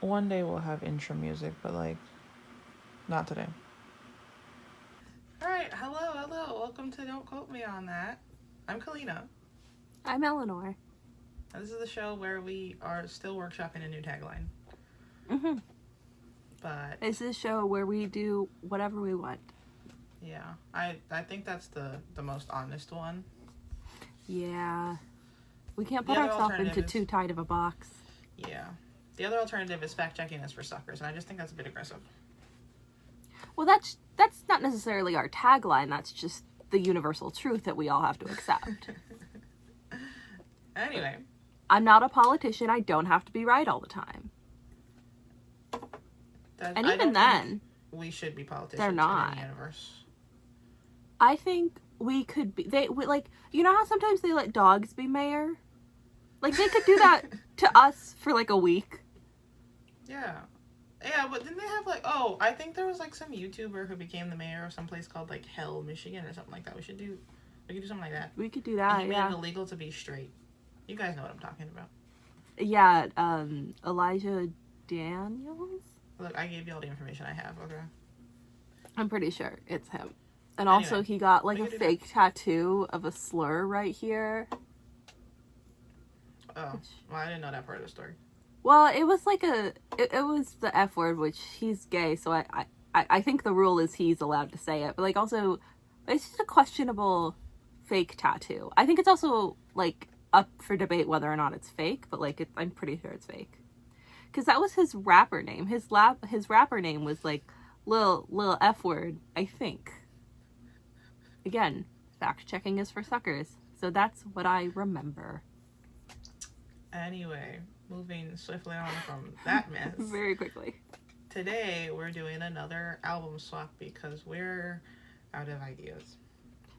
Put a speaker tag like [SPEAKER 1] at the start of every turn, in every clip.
[SPEAKER 1] One day we'll have intro music, but like, not today.
[SPEAKER 2] Alright, hello. Welcome to Don't Quote Me on That. I'm Kalina.
[SPEAKER 3] I'm Eleanor.
[SPEAKER 2] This is the show where we are still workshopping a new tagline.
[SPEAKER 3] Mm-hmm.
[SPEAKER 2] But
[SPEAKER 3] It's this show where we do whatever we want.
[SPEAKER 2] yeah, I think that's the most honest one.
[SPEAKER 3] Yeah. We can't put ourselves into too tight of a box.
[SPEAKER 2] Yeah. The other alternative is fact-checking us for suckers, and I just think that's a bit aggressive.
[SPEAKER 3] Well, that's not necessarily our tagline. That's just the universal truth that we all have to accept.
[SPEAKER 2] Anyway.
[SPEAKER 3] I'm not a politician. I don't have to be right all the time. And even then,
[SPEAKER 2] we should be politicians.
[SPEAKER 3] They're not.
[SPEAKER 2] In the universe.
[SPEAKER 3] I think we could be. Like, you know how sometimes they let dogs be mayor? Like, they could do that to us for like a week.
[SPEAKER 2] Yeah. Yeah, but didn't they have like, I think there was like some YouTuber who became the mayor of some place called like Hell, Michigan or something like that. We could do something like that.
[SPEAKER 3] We could do that,
[SPEAKER 2] and he made it illegal to be straight. You guys know what I'm talking about.
[SPEAKER 3] Yeah, Elijah Daniels?
[SPEAKER 2] Look, I gave you all the information I have, okay?
[SPEAKER 3] I'm pretty sure it's him. And also he got like a fake tattoo of a slur right here.
[SPEAKER 2] Oh, well, I didn't know that part of the story.
[SPEAKER 3] Well, it was like it was the F word, which he's gay, so I think the rule is he's allowed to say it. But like also, it's just a questionable fake tattoo. I think it's also like up for debate whether or not it's fake, but like I'm pretty sure it's fake. Because that was his rapper name. His rapper name was like Lil F word, I think. Again, fact checking is for suckers. So that's what I remember.
[SPEAKER 2] Anyway, moving swiftly on from that mess.
[SPEAKER 3] Very quickly.
[SPEAKER 2] Today we're doing another album swap because we're out of ideas.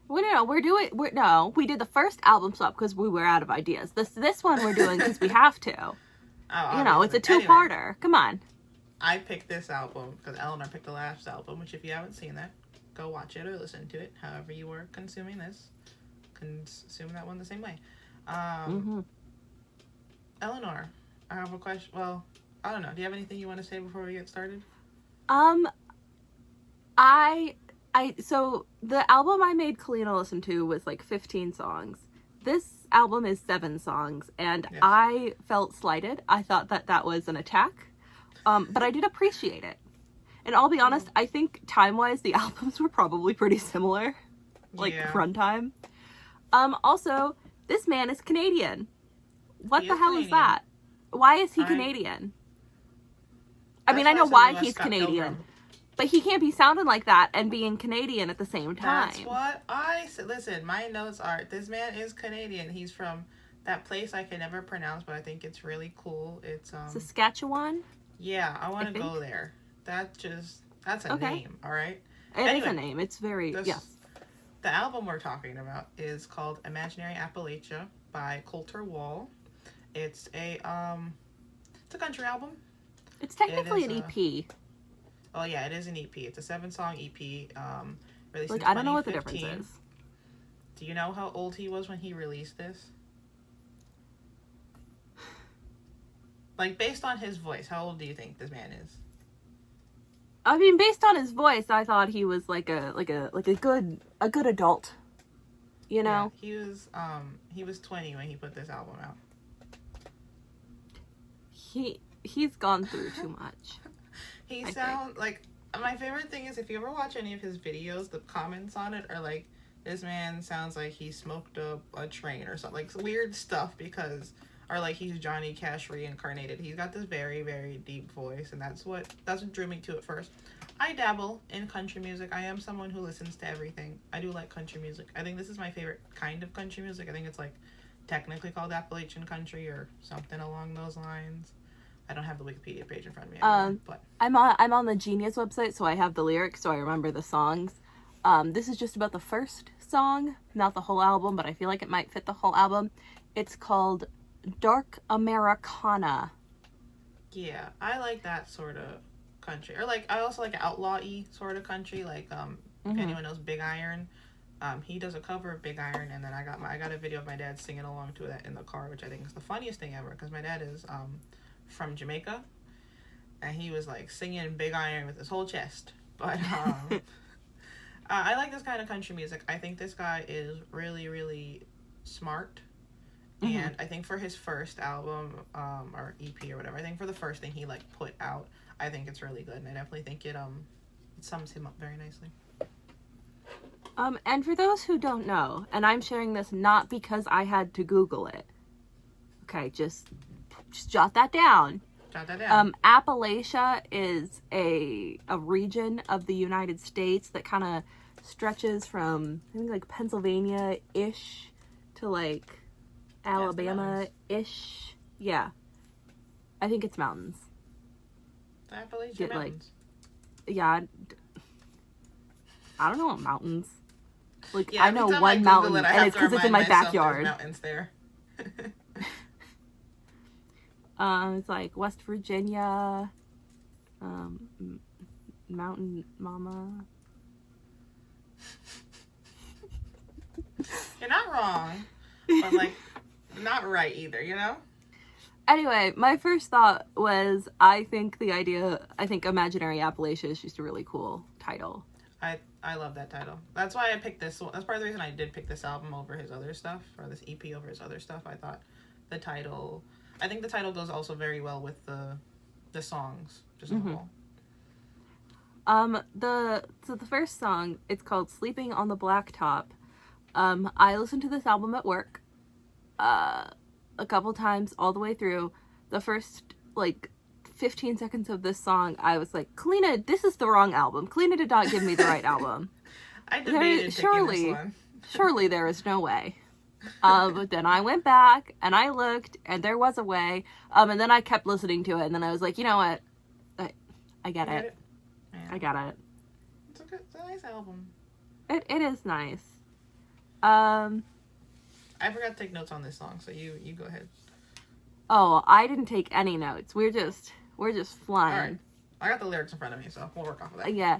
[SPEAKER 3] We did the first album swap because we were out of ideas. This one we're doing because we have to. It's a two-parter. Anyway, come on.
[SPEAKER 2] I picked this album because Eleanor picked the last album, which if you haven't seen that, go watch it or listen to it. However you were consuming this, consume that one the same way. Eleanor, I have a question. Well, I don't know. Do you have anything you want to say before we get started?
[SPEAKER 3] So the album I made Kalina listen to was like 15 songs. This album is 7 songs, and yes. I felt slighted. I thought that was an attack, but I did appreciate it. And I'll be honest, I think time-wise, the albums were probably pretty similar, like runtime. Also, this man is Canadian. What the hell is that? Why is he Canadian? I mean, I know why he's Canadian. But he can't be sounding like that and being Canadian at the same time.
[SPEAKER 2] That's what I said. Listen, my notes are, this man is Canadian. He's from that place I can never pronounce, but I think it's really cool. It's
[SPEAKER 3] Saskatchewan?
[SPEAKER 2] Yeah, I want to go there. That's a name, all right?
[SPEAKER 3] It is a name. It's very, yes.
[SPEAKER 2] The album we're talking about is called Imaginary Appalachia by Colter Wall. It's a country album.
[SPEAKER 3] It's technically an EP.
[SPEAKER 2] Oh yeah, it is an EP. It's a 7-song EP. Released in 2015.
[SPEAKER 3] I don't know what the difference is.
[SPEAKER 2] Do you know how old he was when he released this? Like, based on his voice, how old do you think this man is?
[SPEAKER 3] I mean, based on his voice, I thought he was like a good adult. You know?
[SPEAKER 2] Yeah, he was 20 when he put this album out.
[SPEAKER 3] He's gone through too much.
[SPEAKER 2] Like, my favorite thing is if you ever watch any of his videos, the comments on it are like, this man sounds like he smoked up a train or something, like weird stuff, or like he's Johnny Cash reincarnated. He's got this very, very deep voice, and that's what drew me to it first. I dabble in country music. I am someone who listens to everything. I do like country music. I think this is my favorite kind of country music. I think it's like technically called Appalachian country or something along those lines. I don't have the Wikipedia page in front of me anymore, but
[SPEAKER 3] I'm on the Genius website, so I have the lyrics, so I remember the songs. This is just about the first song, not the whole album, but I feel like it might fit the whole album. It's called Dark Americana.
[SPEAKER 2] Yeah, I like that sort of country. Or like, I also like outlaw-y sort of country, like if anyone knows Big Iron. He does a cover of Big Iron, and then I got a video of my dad singing along to that in the car, which I think is the funniest thing ever, because my dad is from Jamaica, and he was like singing Big Iron with his whole chest. But I like this kind of country music. I think this guy is really, really smart. And I think for his first album, or EP or whatever, I think for the first thing he like put out, I think it's really good, and I definitely think it sums him up very nicely.
[SPEAKER 3] And for those who don't know, and I'm sharing this not because I had to Google it. Okay, just jot that down.
[SPEAKER 2] Jot that down.
[SPEAKER 3] Appalachia is a region of the United States that kind of stretches from, I think, like Pennsylvania-ish to like Alabama-ish. Yeah. I think it's mountains.
[SPEAKER 2] The Appalachian Mountains.
[SPEAKER 3] Yeah. I don't know what mountains. Like,
[SPEAKER 2] yeah,
[SPEAKER 3] I know one mountain, and it's because it's in my backyard.
[SPEAKER 2] Mountains there.
[SPEAKER 3] It's like West Virginia, Mountain Mama.
[SPEAKER 2] You're not wrong, but like not right either, you know?
[SPEAKER 3] Anyway, my first thought was I think Imaginary Appalachia is just a really cool title.
[SPEAKER 2] I love that title. That's why I picked this one. That's part of the reason I did pick this album over his other stuff, or this EP over his other stuff. I thought I think the title goes also very well with the songs, just in the whole.
[SPEAKER 3] The first song, it's called Sleeping on the Blacktop. I listened to this album at work a couple times all the way through. The first, like, 15 seconds of this song, I was like, Kalina, this is the wrong album. Kalina did not give me the right album.
[SPEAKER 2] I debated picking this one.
[SPEAKER 3] Surely there is no way. But then I went back, and I looked, and there was a way. And then I kept listening to it, and then I was like, you know what? I get it.
[SPEAKER 2] Yeah.
[SPEAKER 3] I get it.
[SPEAKER 2] It's a nice album.
[SPEAKER 3] It is nice.
[SPEAKER 2] I forgot to take notes on this song, so you go ahead.
[SPEAKER 3] Oh, I didn't take any notes. We're just flying.
[SPEAKER 2] All right. I got the lyrics in front of me, so we'll work off of that.
[SPEAKER 3] Yeah.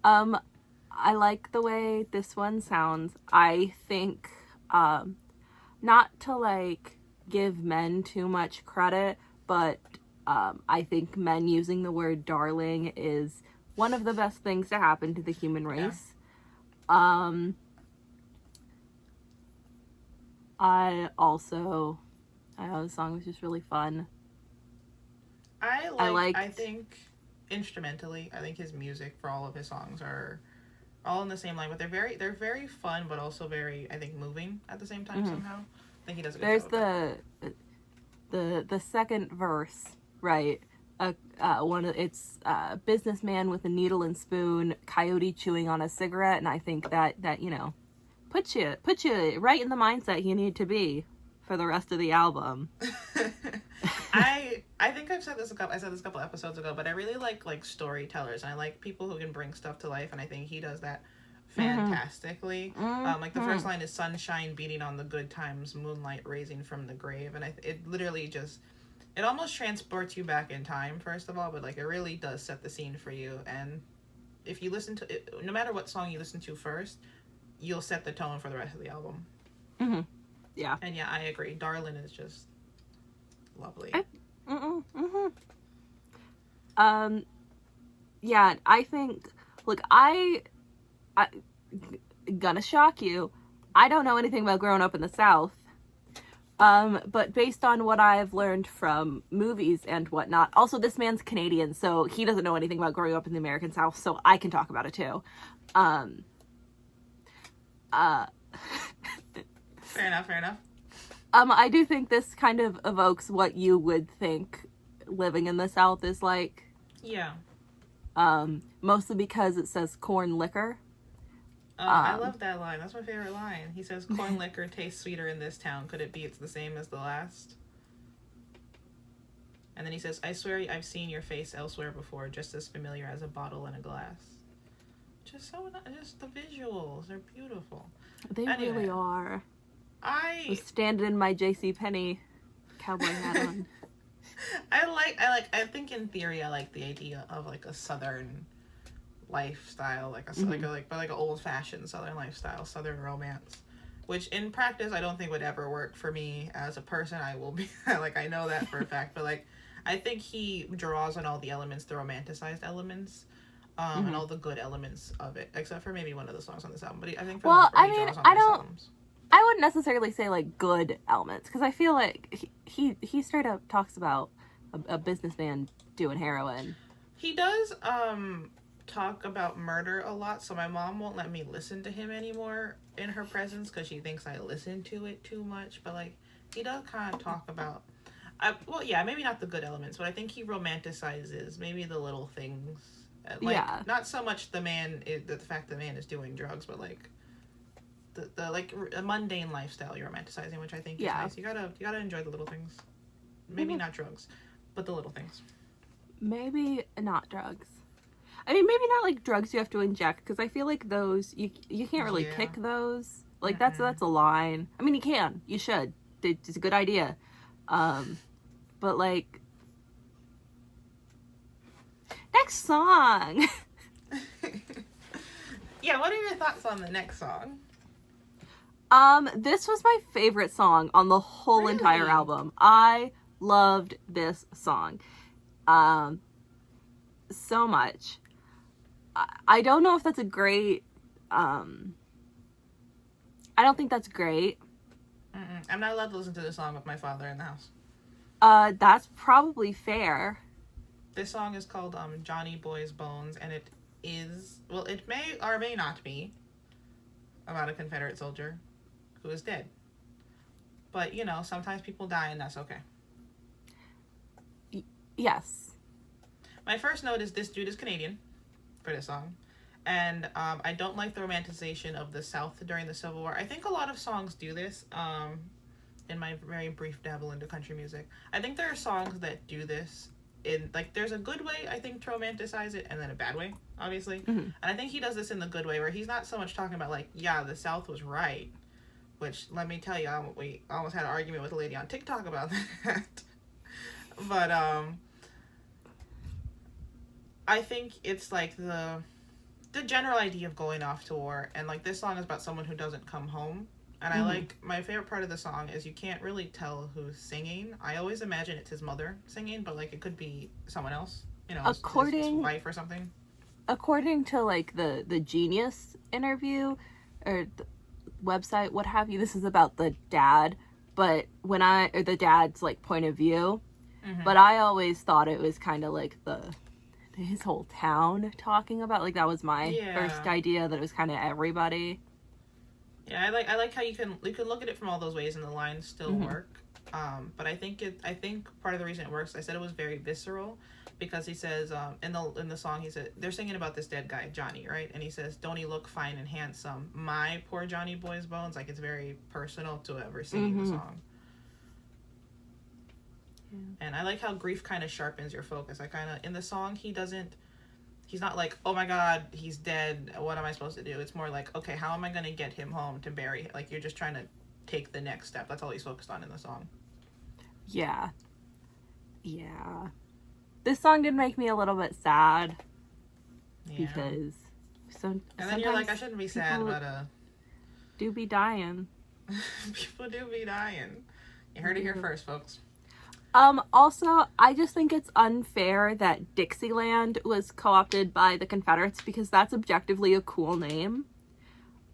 [SPEAKER 3] I like the way this one sounds. I think, not to, like, give men too much credit, but, I think men using the word darling is one of the best things to happen to the human race. Yeah. The song was just really fun.
[SPEAKER 2] I think instrumentally, I think his music for all of his songs are all in the same line, but they're very fun, but also very, I think, moving at the same time somehow. I think he does a good job.
[SPEAKER 3] There's the second verse, right? It's businessman with a needle and spoon, coyote chewing on a cigarette, and I think that you know, puts you right in the mindset you need to be for the rest of the album.
[SPEAKER 2] I think I said this a couple episodes ago, but I really like storytellers, and I like people who can bring stuff to life, and I think he does that fantastically. Like the first line is sunshine beating on the good times, moonlight raising from the grave, and it literally just, it almost transports you back in time, first of all, but like it really does set the scene for you. And if you listen to it, no matter what song you listen to first, you'll set the tone for the rest of the album.
[SPEAKER 3] Yeah.
[SPEAKER 2] And yeah, I agree. Darlin' is just lovely.
[SPEAKER 3] Yeah, I think, look, I gonna shock you, I don't know anything about growing up in the South. But based on what I've learned from movies and whatnot, also this man's Canadian, so he doesn't know anything about growing up in the American South, so I can talk about it too.
[SPEAKER 2] Fair enough.
[SPEAKER 3] I do think this kind of evokes what you would think living in the South is like.
[SPEAKER 2] Yeah.
[SPEAKER 3] Mostly because it says corn liquor.
[SPEAKER 2] I love that line. That's my favorite line. He says, corn liquor tastes sweeter in this town. Could it be it's the same as the last? And then he says, I swear I've seen your face elsewhere before, just as familiar as a bottle and a glass. Just the visuals. They're beautiful.
[SPEAKER 3] They really are.
[SPEAKER 2] I
[SPEAKER 3] was standing in my JCPenney cowboy hat on.
[SPEAKER 2] I think in theory I like the idea of like a southern lifestyle, like an old fashioned southern lifestyle, southern romance, which in practice I don't think would ever work for me as a person. I will be like, I know that for a fact, but like I think he draws on all the elements, the romanticized elements, and all the good elements of it, except for maybe one of the songs on this album. But I think for the most part, he draws on nice albums.
[SPEAKER 3] I wouldn't necessarily say like good elements, because I feel like he straight up talks about a businessman doing heroin.
[SPEAKER 2] He does talk about murder a lot, so my mom won't let me listen to him anymore in her presence because she thinks I listen to it too much. But like, he does kind of talk about, well, yeah, maybe not the good elements, but I think he romanticizes maybe the little things. Like,
[SPEAKER 3] yeah.
[SPEAKER 2] Not so much the fact the man is doing drugs, but like the like a mundane lifestyle you're romanticizing, which I think is nice. You gotta enjoy the little things. Maybe not drugs, but the little things.
[SPEAKER 3] Maybe not drugs. I mean, maybe not like drugs you have to inject, because I feel like those you can't really kick those. Like that's a line. I mean, you should. It's a good idea. But like, next song.
[SPEAKER 2] Yeah, what are your thoughts on the next song?
[SPEAKER 3] This was my favorite song on the whole entire album. I loved this song. So much. I don't know if that's a great, I don't think that's great.
[SPEAKER 2] I'm not allowed to listen to this song with my father in the house.
[SPEAKER 3] That's probably fair.
[SPEAKER 2] This song is called Johnny Boy's Bones, and it is, well, it may or may not be about a Confederate soldier who is dead. But, you know, sometimes people die, and that's okay.
[SPEAKER 3] Yes.
[SPEAKER 2] My first note is this dude is Canadian for this song. And I don't like the romanticization of the South during the Civil War. I think a lot of songs do this in my very brief dabble into country music. I think there are songs that do this in, like, there's a good way, I think, to romanticize it, and then a bad way, obviously. And I think he does this in the good way, where he's not so much talking about, like, yeah, the South was right. Which, let me tell you, we almost had an argument with a lady on TikTok about that. But, I think it's like the general idea of going off to war, and like this song is about someone who doesn't come home. And I like, my favorite part of the song is you can't really tell who's singing. I always imagine it's his mother singing, but like it could be someone else, you know, his wife or something. According
[SPEAKER 3] to like the Genius interview or the website, what have you, this is about the dad, but the dad's like point of view. But I always thought it was kind of like his whole town talking about, like, that was my first idea, that it was kind of everybody.
[SPEAKER 2] Yeah, I like how you can look at it from all those ways and the lines still work. But I think part of the reason it works, I said it was very visceral, because he says in the song, he said they're singing about this dead guy Johnny, right? And he says, "Don't he look fine and handsome? My poor Johnny Boy's bones." Like, it's very personal to whoever singing the song. Yeah. And I like how grief kind of sharpens your focus. In the song, he's not like, oh my god, he's dead, what am I supposed to do? It's more like, okay, how am I going to get him home to bury him? Like, you're just trying to take the next step. That's all he's focused on in the song. Yeah.
[SPEAKER 3] This song did make me a little bit sad. Because
[SPEAKER 2] and then you're like, I shouldn't be sad, but
[SPEAKER 3] do be dying.
[SPEAKER 2] People do be dying. You heard it here first, folks.
[SPEAKER 3] Also, I just think it's unfair that Dixieland was co-opted by the Confederates, because that's objectively a cool name.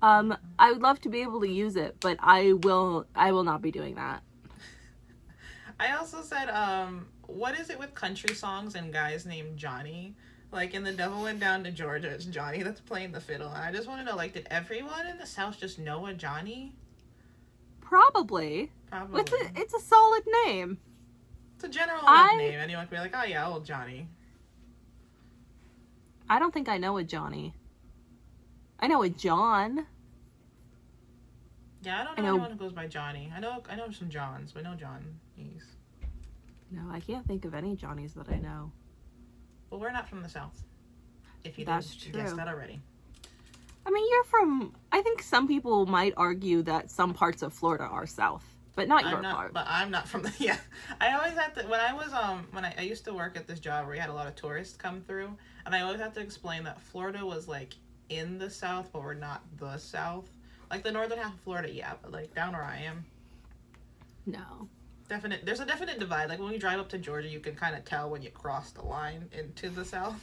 [SPEAKER 3] I would love to be able to use it, but I will not be doing that.
[SPEAKER 2] I also said, what is it with country songs and guys named Johnny? Like, in The Devil Went Down to Georgia, it's Johnny that's playing the fiddle. And I just want to know, like, did everyone in the South just know a Johnny?
[SPEAKER 3] Probably. It's a solid name.
[SPEAKER 2] It's a general name. Anyone could be like, oh yeah, old Johnny.
[SPEAKER 3] I don't think I know a Johnny. I know a John.
[SPEAKER 2] Yeah, I don't know anyone who goes by Johnny. I know some Johns, but no Johnnies.
[SPEAKER 3] No, I can't think of any Johnnies that I know.
[SPEAKER 2] Well, we're not from the South. If you
[SPEAKER 3] That's
[SPEAKER 2] didn't
[SPEAKER 3] true.
[SPEAKER 2] guess that already.
[SPEAKER 3] I mean, I think some people might argue that some parts of Florida are South. But not your part.
[SPEAKER 2] But I'm not from the, yeah. I always had to, when I used to work at this job where we had a lot of tourists come through, and I always had to explain that Florida was, like, in the South, but we're not the South. Like, the northern half of Florida, yeah, but, like, down where I am.
[SPEAKER 3] No.
[SPEAKER 2] There's a definite divide. Like when we drive up to Georgia, you can kind of tell when you cross the line into the South.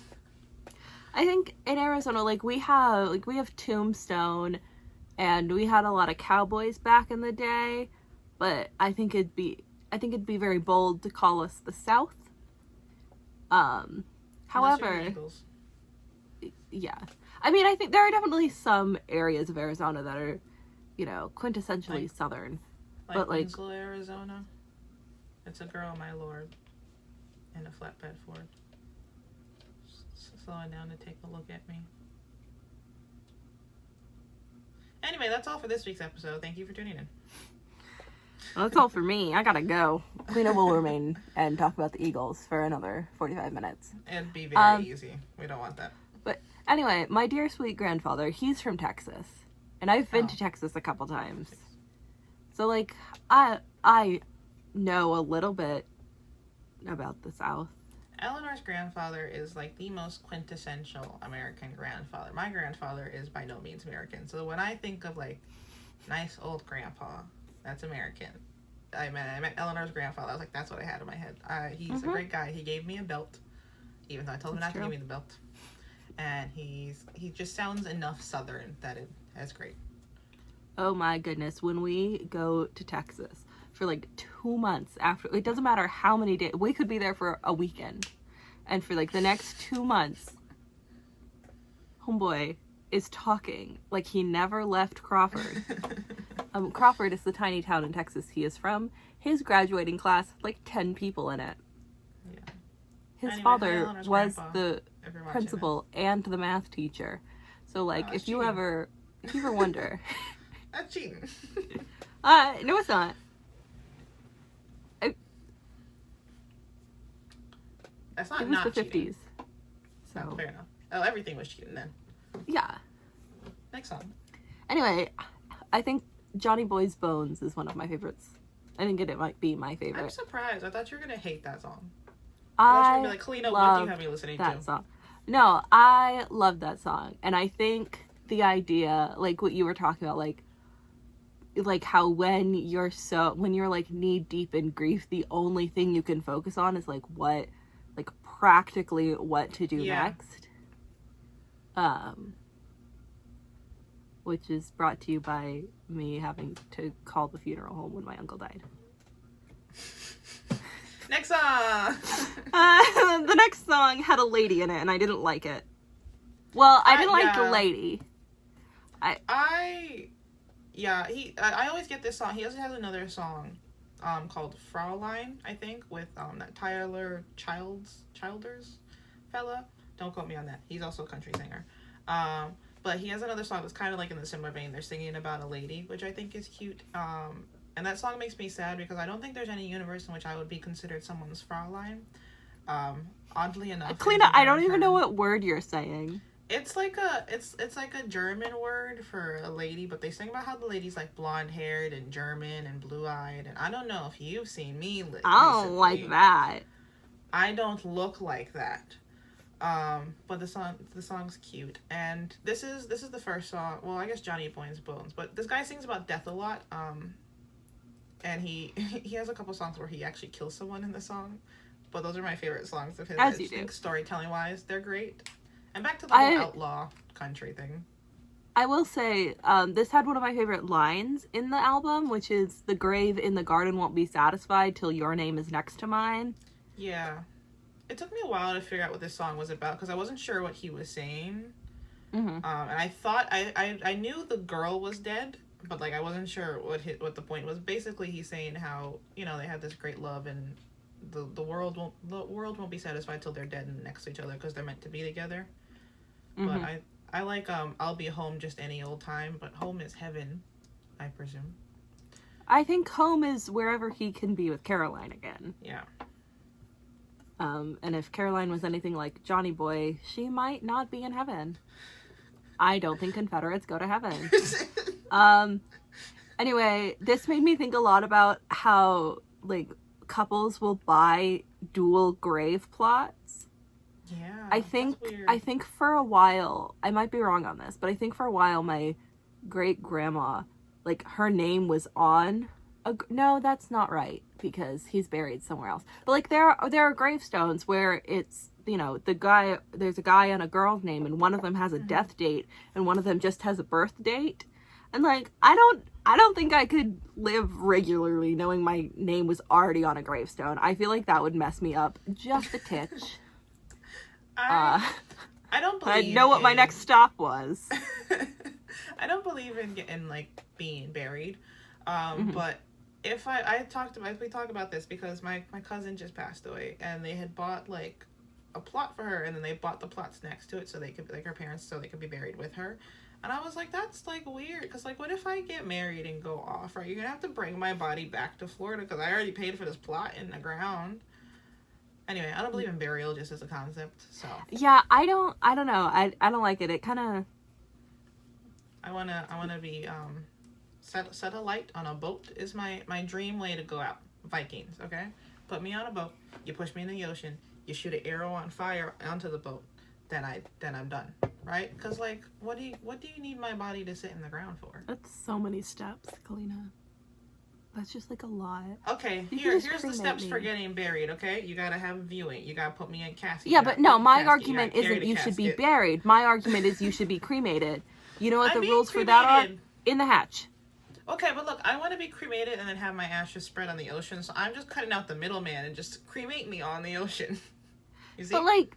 [SPEAKER 3] I think in Arizona, like we have Tombstone, and we had a lot of cowboys back in the day, but I think it'd be very bold to call us the South. However, yeah, I mean, I think there are definitely some areas of Arizona that are, quintessentially Southern, but like
[SPEAKER 2] Winslow, Arizona. It's a girl, my lord, in a flatbed Ford. Slowing down to take a look at me. Anyway, that's all for this week's episode. Thank you for tuning in.
[SPEAKER 3] Well, that's all for me. I gotta go. Cleena will remain and talk about the Eagles for another 45 minutes.
[SPEAKER 2] It'd be very easy. We don't want that.
[SPEAKER 3] But anyway, my dear sweet grandfather, he's from Texas. And I've been to Texas a couple times. So, like, I know a little bit about the South.
[SPEAKER 2] Eleanor's grandfather is like the most quintessential American grandfather. My grandfather is by no means American. So when I think of like nice old grandpa, that's American. I met Eleanor's grandfather. I was like, that's what I had in my head. He's a great guy. He gave me a belt, even though I told him not to give me the belt. And he just sounds enough Southern that that's great.
[SPEAKER 3] Oh my goodness, when we go to Texas for like 2 months after, it doesn't matter how many days, we could be there for a weekend, and for like the next 2 months, homeboy is talking like he never left Crawford. Crawford is the tiny town in Texas he is from. His graduating class had like 10 people in it. Yeah. His father was the principal and the math teacher. So like if you ever wonder.
[SPEAKER 2] That's cheating.
[SPEAKER 3] No, it's not.
[SPEAKER 2] That's not.
[SPEAKER 3] It was the
[SPEAKER 2] cheating.
[SPEAKER 3] 50s. So
[SPEAKER 2] fair enough. Oh, everything was cheating then.
[SPEAKER 3] Yeah.
[SPEAKER 2] Next song.
[SPEAKER 3] Anyway, I think Johnny Boy's Bones is one of my favorites. I think it might be my favorite.
[SPEAKER 2] I'm surprised. I thought you were gonna hate that song.
[SPEAKER 3] I
[SPEAKER 2] was gonna be like, Kalina, what do you have me listening
[SPEAKER 3] that
[SPEAKER 2] to?
[SPEAKER 3] Song. No, I love that song, and I think the idea, like what you were talking about, like how when you're like knee deep in grief, the only thing you can focus on is like practically what to do next. Which is brought to you by me having to call the funeral home when my uncle died.
[SPEAKER 2] Next song!
[SPEAKER 3] The next song had a lady in it, and I didn't like it. Well, I didn't like the lady. I
[SPEAKER 2] always get this song. He also has another song called Fraulein, I think, with that Tyler Childers fella. Don't quote me on that. He's also a country singer. But he has another song that's kind of like in the similar vein. They're singing about a lady, which I think is cute. And that song makes me sad because I don't think there's any universe in which I would be considered someone's Fraulein. Oddly enough.
[SPEAKER 3] Kalina, I don't even know what word you're saying.
[SPEAKER 2] It's like a German word for a lady, but they sing about how the lady's like blonde haired and German and blue eyed, and I don't know if you've seen me recently.
[SPEAKER 3] I don't like that.
[SPEAKER 2] I don't look like that. But the song's cute, and this is the first song. Well, I guess Johnny Boy's Bones, but this guy sings about death a lot. And he has a couple songs where he actually kills someone in the song, but those are my favorite songs of his.
[SPEAKER 3] As you
[SPEAKER 2] do.
[SPEAKER 3] do.
[SPEAKER 2] Storytelling wise, they're great. And back to the whole outlaw country thing.
[SPEAKER 3] I will say, this had one of my favorite lines in the album, which is, "The grave in the garden won't be satisfied till your name is next to mine."
[SPEAKER 2] Yeah. It took me a while to figure out what this song was about, because I wasn't sure what he was saying.
[SPEAKER 3] Mm-hmm.
[SPEAKER 2] And I thought, I knew the girl was dead, but, like, I wasn't sure what the point was. Basically, he's saying how, they had this great love, and the world won't be satisfied till they're dead and next to each other, because they're meant to be together. Mm-hmm. But I like, I'll be home just any old time, but home is heaven, I presume.
[SPEAKER 3] I think home is wherever he can be with Caroline again.
[SPEAKER 2] Yeah.
[SPEAKER 3] And if Caroline was anything like Johnny Boy, she might not be in heaven. I don't think Confederates go to heaven. Anyway, this made me think a lot about how, like, couples will buy dual grave plots.
[SPEAKER 2] Yeah,
[SPEAKER 3] I think for a while, I might be wrong on this, but I think for a while my great grandma, like, her name was on No, that's not right because he's buried somewhere else. But like there are gravestones where it's, you know, there's a guy and a girl's name, and one of them has a death date and one of them just has a birth date. And like I don't think I could live regularly knowing my name was already on a gravestone. I feel like that would mess me up just a titch.
[SPEAKER 2] I don't believe
[SPEAKER 3] I know what my next stop was.
[SPEAKER 2] I don't believe in like being buried. But if we talk about this because my cousin just passed away and they had bought like a plot for her and then they bought the plots next to it so they could like her parents so they could be buried with her. And I was like, that's like weird because like what if I get married and go off? Right, you're gonna have to bring my body back to Florida because I already paid for this plot in the ground. Anyway, I don't believe in burial just as a concept. So
[SPEAKER 3] yeah, I don't know. I don't like it. It kind of.
[SPEAKER 2] I wanna be set a light on a boat is my dream way to go out. Vikings, okay? Put me on a boat. You push me in the ocean. You shoot an arrow on fire onto the boat. Then I'm done, right? Because like, what do you need my body to sit in the ground for?
[SPEAKER 3] That's so many steps, Kalina. That's just like a lot.
[SPEAKER 2] Okay, here's the steps for getting buried. Okay, you gotta have viewing. You gotta put me in casket.
[SPEAKER 3] Yeah, but no, my argument isn't you should be buried. My argument is you should be cremated. You know what the rules for that are? In the hatch.
[SPEAKER 2] Okay, but look, I want to be cremated and then have my ashes spread on the ocean. So I'm just cutting out the middleman and just cremate me on the ocean. You see?
[SPEAKER 3] But like,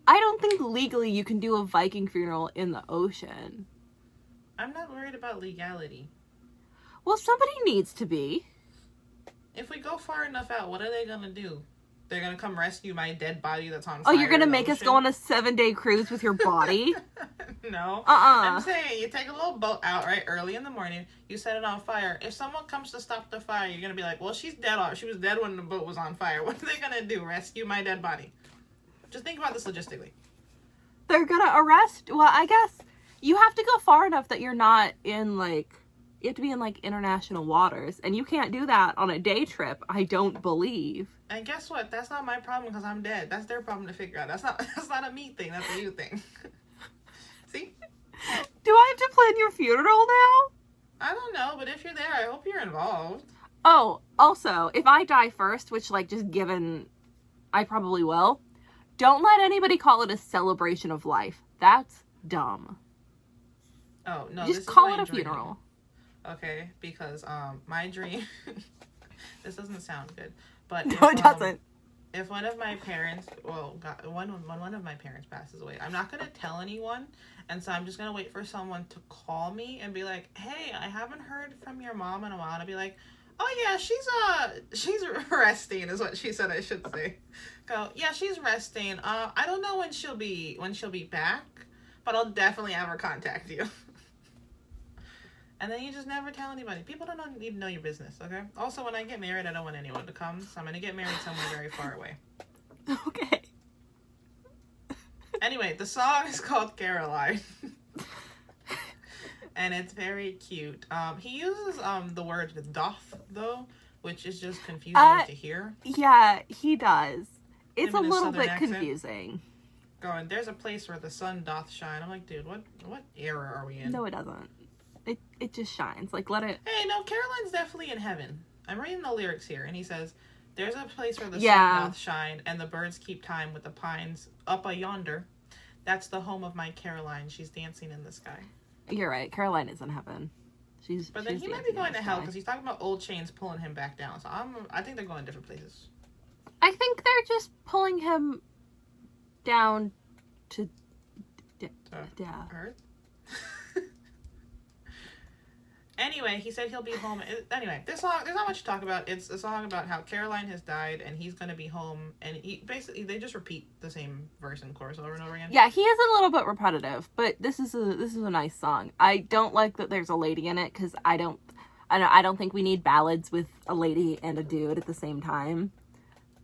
[SPEAKER 3] I don't think legally you can do a Viking funeral in the ocean.
[SPEAKER 2] I'm not worried about legality.
[SPEAKER 3] Well, somebody needs to be.
[SPEAKER 2] If we go far enough out, what are they gonna do? They're gonna come rescue my dead body that's on fire.
[SPEAKER 3] Oh, you're gonna make us go on a 7-day cruise with your body?
[SPEAKER 2] No. I'm saying you take a little boat out, right, early in the morning, you set it on fire. If someone comes to stop the fire, you're gonna be like, well, she's dead. She was dead when the boat was on fire. What are they gonna do? Rescue my dead body? Just think about this logistically.
[SPEAKER 3] They're gonna arrest... Well, I guess you have to go far enough that you're not in, like... You have to be in, like, international waters. And you can't do that on a day trip, I don't believe.
[SPEAKER 2] And guess what? That's not my problem because I'm dead. That's their problem to figure out. That's not a me thing. That's a you thing. See?
[SPEAKER 3] Do I have to plan your funeral now?
[SPEAKER 2] I don't know, but if you're there, I hope you're involved.
[SPEAKER 3] Oh, also, if I die first, which, like, just given... I probably will... Don't let anybody call it a celebration of life. That's dumb.
[SPEAKER 2] Oh, no.
[SPEAKER 3] Just call it a funeral.
[SPEAKER 2] Okay, because my dream... This doesn't sound good. But
[SPEAKER 3] no, it doesn't.
[SPEAKER 2] If one of my parents... Well, when one of my parents passes away, I'm not going to tell anyone. And so I'm just going to wait for someone to call me and be like, hey, I haven't heard from your mom in a while. And I'll be like, oh, yeah, she's resting is what she said I should say. Go, yeah, she's resting. I don't know when she'll be back, but I'll definitely have her contact you. And then you just never tell anybody. People don't need to know your business, okay? Also, when I get married, I don't want anyone to come, so I'm going to get married somewhere very far away.
[SPEAKER 3] Okay.
[SPEAKER 2] Anyway, the song is called Caroline. And it's very cute. He uses the word doth, though, which is just confusing to hear.
[SPEAKER 3] Yeah, he does. It's a little bit
[SPEAKER 2] accent.
[SPEAKER 3] confusing.
[SPEAKER 2] Going, there's a place where the sun doth shine. I'm like, dude, what era are we in?
[SPEAKER 3] No, it doesn't. It just shines. Like, let it...
[SPEAKER 2] Hey, no, Caroline's definitely in heaven. I'm reading the lyrics here, and he says, there's a place where the sun doth shine, and the birds keep time with the pines up a yonder. That's the home of my Caroline. She's dancing in the sky.
[SPEAKER 3] You're right. Caroline is in heaven.
[SPEAKER 2] But then he might be going to hell, because he's talking about old chains pulling him back down. So I think they're going different places.
[SPEAKER 3] I think they're just pulling him down to
[SPEAKER 2] Earth? Anyway, he said he'll be home. Anyway, this song, there's not much to talk about. It's a song about how Caroline has died and he's going to be home. And they just repeat the same verse and chorus over and over again.
[SPEAKER 3] Yeah, he is a little bit repetitive, but this is a nice song. I don't like that there's a lady in it because I don't think we need ballads with a lady and a dude at the same time.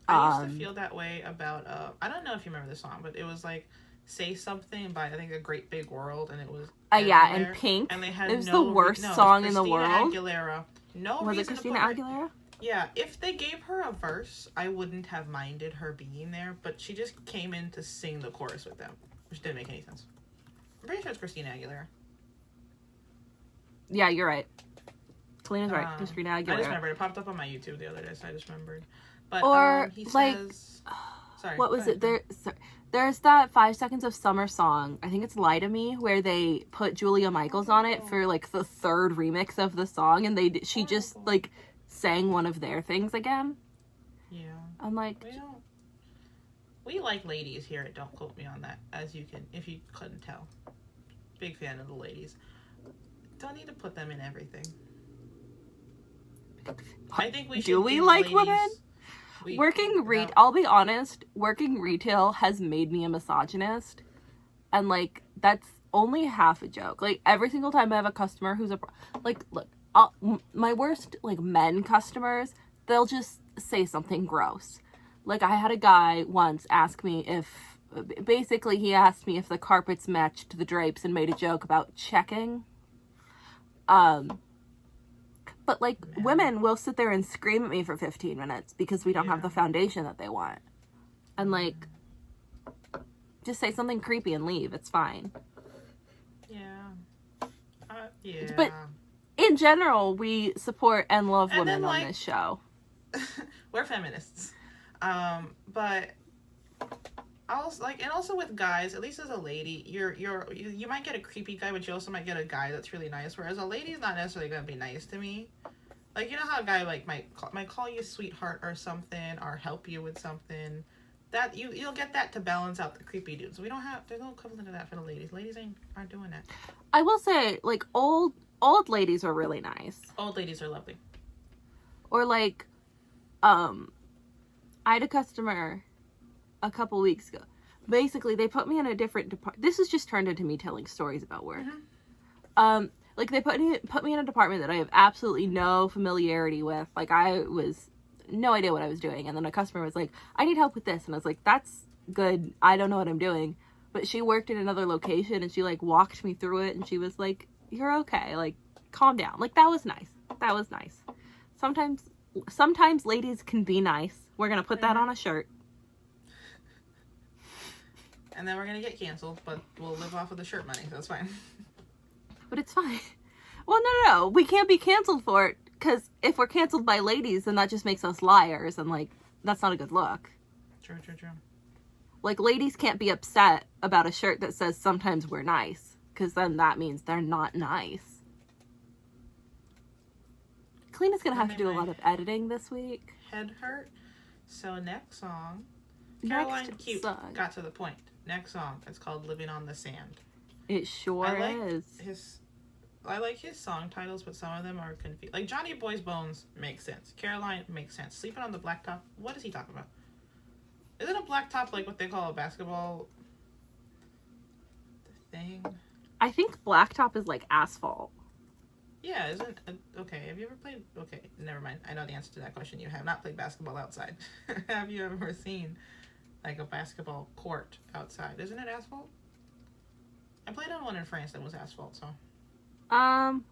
[SPEAKER 2] I used to feel that way about, I don't know if you remember this song, but it was like Say Something by, I think, A Great Big World, and it was...
[SPEAKER 3] yeah, and Pink.
[SPEAKER 2] And they had
[SPEAKER 3] it was the worst song in the world.
[SPEAKER 2] Aguilera.
[SPEAKER 3] Was it Christina Aguilera?
[SPEAKER 2] Yeah, if they gave her a verse, I wouldn't have minded her being there, but she just came in to sing the chorus with them, which didn't make any sense. I'm pretty sure it's Christina Aguilera.
[SPEAKER 3] Yeah, you're right. Kalina's right. Christina Aguilera.
[SPEAKER 2] I just remembered. It popped up on my YouTube the other day, so I just remembered. But
[SPEAKER 3] or
[SPEAKER 2] he
[SPEAKER 3] like,
[SPEAKER 2] says, sorry.
[SPEAKER 3] What was it? There's that 5 Seconds of Summer song. I think it's "Lie to Me," where they put Julia Michaels on it for like the 3rd remix of the song, and she just like sang one of their things again.
[SPEAKER 2] Yeah.
[SPEAKER 3] I'm like,
[SPEAKER 2] we like ladies here at Don't Quote Me on That, if you couldn't tell. Big fan of the ladies. Don't need to put them in everything. I think we should.
[SPEAKER 3] Do we like women? I'll be honest, working retail has made me a misogynist. And, like, that's only half a joke. Like, every single time I have a customer who's look, my worst, like, men customers, they'll just say something gross. Like, I had a guy once ask me he asked me if the carpets matched the drapes and made a joke about checking. But, like, women will sit there and scream at me for 15 minutes because we don't have the foundation that they want. And, like, just say something creepy and leave. It's fine. Yeah. Yeah. But, in general, we support and love women on this show.
[SPEAKER 2] We're feminists. But... also with guys, at least as a lady, you might get a creepy guy, but you also might get a guy that's really nice. Whereas a lady's not necessarily gonna be nice to me. Like, you know how a guy like might call you sweetheart or something, or help you with something. That you'll get that to balance out the creepy dudes. There's no equivalent of that for the ladies. Ladies aren't doing that.
[SPEAKER 3] I will say, like, old ladies are really nice.
[SPEAKER 2] Old ladies are lovely.
[SPEAKER 3] Or like, I had a customer a couple weeks ago. Basically, they put me in a different department. This has just turned into me telling stories about work. Mm-hmm. Like, they put me in a department that I have absolutely no familiarity with. Like, I was no idea what I was doing. And then a customer was like, I need help with this. And I was like, that's good. I don't know what I'm doing. But she worked in another location, and she, like, walked me through it. And she was like, you're okay. Like, calm down. Like, that was nice. That was nice. Sometimes ladies can be nice. We're going to put that on a shirt.
[SPEAKER 2] And then we're going to get canceled, but we'll live off of the shirt money, so that's fine.
[SPEAKER 3] But it's fine. Well, no. We can't be canceled for it, because if we're canceled by ladies, then that just makes us liars, and, like, that's not a good look.
[SPEAKER 2] True.
[SPEAKER 3] Like, ladies can't be upset about a shirt that says sometimes we're nice, because then that means they're not nice. Kalina's going to have to do a lot of editing this week.
[SPEAKER 2] Head hurt. So next song. Caroline Cute got to the point. Next song. It's called Living on the Sand.
[SPEAKER 3] It sure is.
[SPEAKER 2] I like his song titles, but some of them are confused. Like, Johnny Boy's Bones makes sense. Caroline makes sense. Sleeping on the Blacktop. What is he talking about? Isn't a blacktop like what they call a basketball thing?
[SPEAKER 3] I think blacktop is like asphalt.
[SPEAKER 2] Yeah, isn't... Okay, have you ever played... Okay, never mind. I know the answer to that question. You have not played basketball outside. Have you ever seen, like, a basketball court outside? Isn't it asphalt? I played on one in France that was asphalt, so...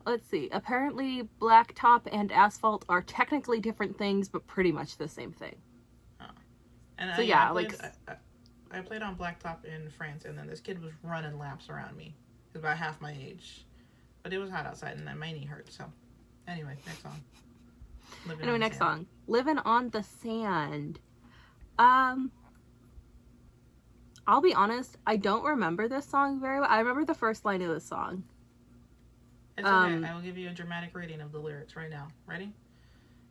[SPEAKER 3] Let's see. Apparently, blacktop and asphalt are technically different things, but pretty much the same thing.
[SPEAKER 2] Oh. And
[SPEAKER 3] so,
[SPEAKER 2] I played on blacktop in France, and then this kid was running laps around me. He was about half my age. But it was hot outside, and my knee hurt, so... Anyway, next song.
[SPEAKER 3] Next song. Living on the Sand. I'll be honest, I don't remember this song very well. I remember the first line of the song.
[SPEAKER 2] It's okay. I will give you a dramatic reading of the lyrics right now. Ready?